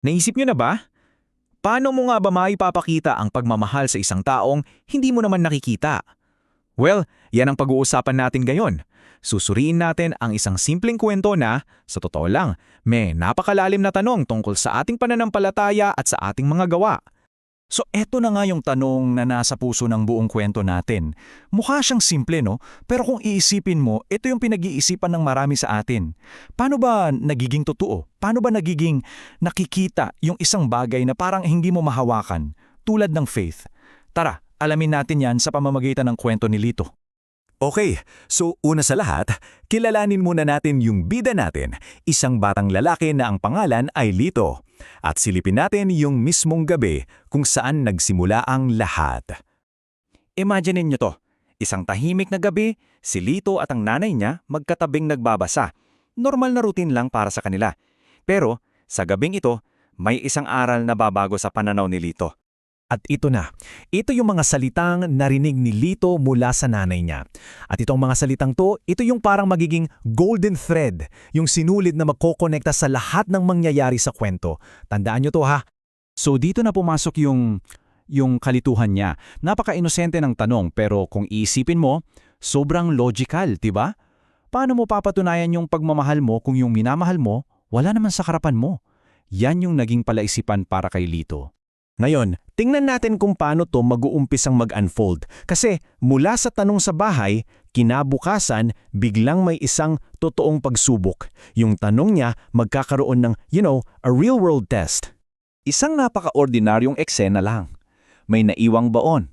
Naisip nyo na ba? Paano mo nga ba maipapakita ang pagmamahal sa isang taong hindi mo naman nakikita? Well, yan ang pag-uusapan natin ngayon. Susuriin natin ang isang simpleng kwento na, sa totoo lang, may napakalalim na tanong tungkol sa ating pananampalataya at sa ating mga gawa. So eto na nga yung tanong na nasa puso ng buong kwento natin. Mukha siyang simple, no? Pero kung iisipin mo, ito yung pinag-iisipan ng marami sa atin. Paano ba nagiging totoo? Paano ba nagiging nakikita yung isang bagay na parang hindi mo mahawakan, tulad ng faith? Tara, alamin natin yan sa pamamagitan ng kwento ni Lito. Okay, so una sa lahat, kilalanin muna natin yung bida natin, isang batang lalaki na ang pangalan ay Lito. At silipin natin yung mismong gabi kung saan nagsimula ang lahat. Imagine niyo to, isang tahimik na gabi, si Lito at ang nanay niya magkatabing nagbabasa. Normal na routine lang para sa kanila. Pero sa gabing ito, may isang aral na babago sa pananaw ni Lito. At ito na, ito yung mga salitang narinig ni Lito mula sa nanay niya. At itong mga salitang to, ito yung parang magiging golden thread, yung sinulid na magkokonekta sa lahat ng mangyayari sa kwento. Tandaan nyo to ha. So dito na pumasok yung kalituhan niya. Napaka-inosente ng tanong pero kung iisipin mo, sobrang logical, 'di ba? Paano mo papatunayan yung pagmamahal mo kung yung minamahal mo wala naman sa harapan mo? Yan yung naging palaisipan para kay Lito. Ngayon, tingnan natin kung paano to mag-uumpisang mag-unfold. Kasi mula sa tanong sa bahay, kinabukasan, biglang may isang totoong pagsubok. Yung tanong niya magkakaroon ng, a real-world test. Isang napaka-ordinaryong eksena lang. May naiwang baon.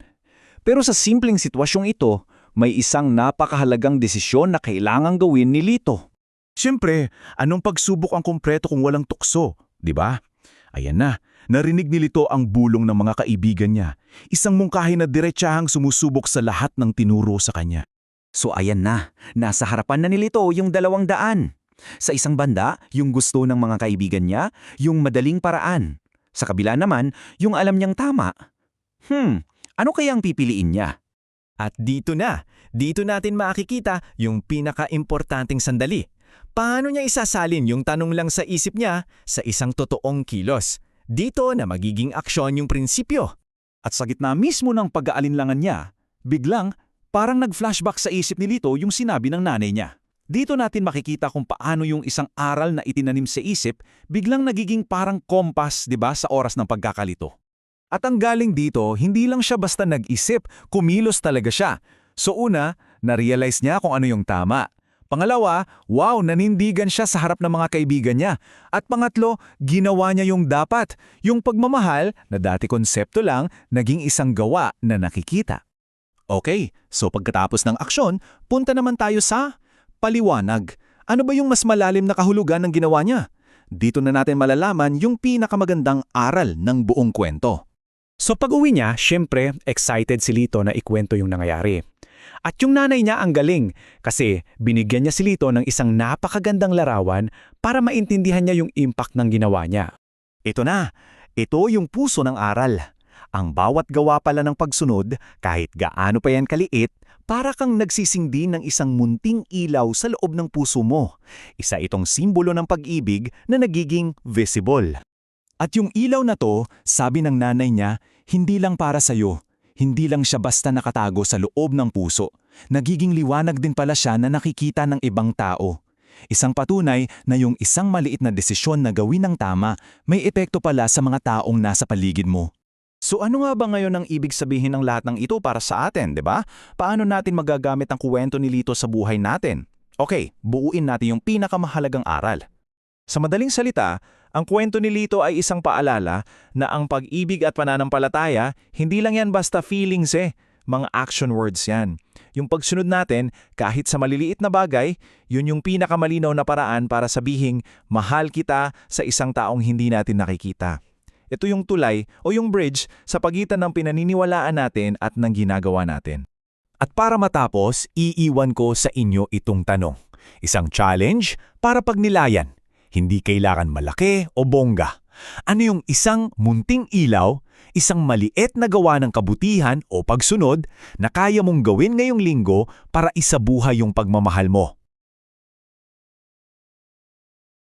Pero sa simpleng sitwasyong ito, may isang napakahalagang desisyon na kailangang gawin ni Lito. Siyempre, anong pagsubok ang kumpleto kung walang tukso, di ba? Ayan na, narinig ni Lito ang bulong ng mga kaibigan niya. Isang mungkahi na diretsahang sumusubok sa lahat ng tinuro sa kanya. So ayan na, nasa harapan na ni Lito yung 200. Sa isang banda, yung gusto ng mga kaibigan niya, yung madaling paraan. Sa kabila naman, yung alam niyang tama. Ano kayang pipiliin niya? At dito natin makikita yung pinaka-importanting sandali. Paano niya isasalin yung tanong lang sa isip niya sa isang totoong kilos? Dito na magiging aksyon yung prinsipyo. At sa gitna mismo ng pag-aalinlangan niya, biglang parang nag-flashback sa isip ni Lito yung sinabi ng nanay niya. Dito natin makikita kung paano yung isang aral na itinanim sa isip biglang nagiging parang kompas, 'di ba, sa oras ng pagkakalito. At ang galing dito, hindi lang siya basta nag-isip, kumilos talaga siya. So una, na-realize niya kung ano yung tama. Pangalawa, wow, nanindigan siya sa harap ng mga kaibigan niya. At pangatlo, ginawa niya yung dapat. Yung pagmamahal, na dati konsepto lang, naging isang gawa na nakikita. Okay, so pagkatapos ng aksyon, punta naman tayo sa paliwanag. Ano ba yung mas malalim na kahulugan ng ginawa niya? Dito na natin malalaman yung pinakamagandang aral ng buong kwento. So pag-uwi niya, syempre, excited si Lito na ikwento yung nangyayari. At yung nanay niya ang galing kasi binigyan niya si Lito ng isang napakagandang larawan para maintindihan niya yung impact ng ginawa niya. Ito na, ito yung puso ng aral. Ang bawat gawa pala ng pagsunod, kahit gaano pa yan kaliit, para kang nagsisindi ng isang munting ilaw sa loob ng puso mo. Isa itong simbolo ng pag-ibig na nagiging visible. At yung ilaw na to, sabi ng nanay niya, hindi lang para sa'yo. Hindi lang siya basta nakatago sa loob ng puso. Nagiging liwanag din pala siya na nakikita ng ibang tao. Isang patunay na yung isang maliit na desisyon na gawin ng tama, may epekto pala sa mga taong nasa paligid mo. So ano nga ba ngayon ang ibig sabihin ng lahat ng ito para sa atin, 'di ba? Paano natin magagamit ang kuwento ni Lito sa buhay natin? Okay, buuin natin yung pinakamahalagang aral. Sa madaling salita, ang kwento ni Lito ay isang paalala na ang pag-ibig at pananampalataya, hindi lang yan basta feelings mga action words yan. Yung pagsunod natin, kahit sa maliliit na bagay, yun yung pinakamalinaw na paraan para sabihing mahal kita sa isang taong hindi natin nakikita. Ito yung tulay o yung bridge sa pagitan ng pinaniniwalaan natin at ng ginagawa natin. At para matapos, iiwan ko sa inyo itong tanong. Isang challenge para pagnilayan. Hindi kailangan malaki o bongga. Ano yung isang munting ilaw, isang maliit na gawa ng kabutihan o pagsunod na kaya mong gawin ngayong linggo para isabuhay yung pagmamahal mo?